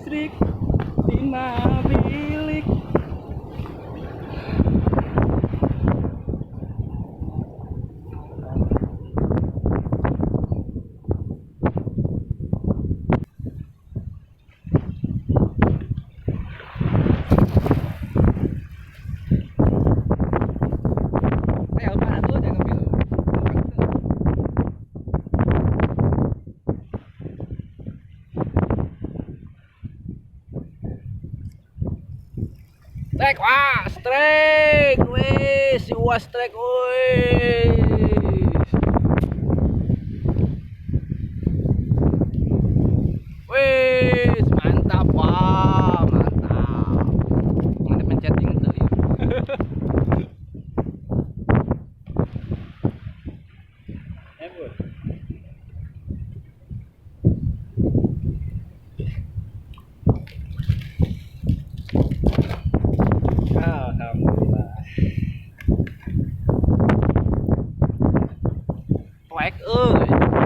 listrik 5 bilik. Strike, wah, strike, wes, si uas strike, wes, mantap, wah, mantap, mantap mencetting tadi. Alhamdulillah. Kwek euy.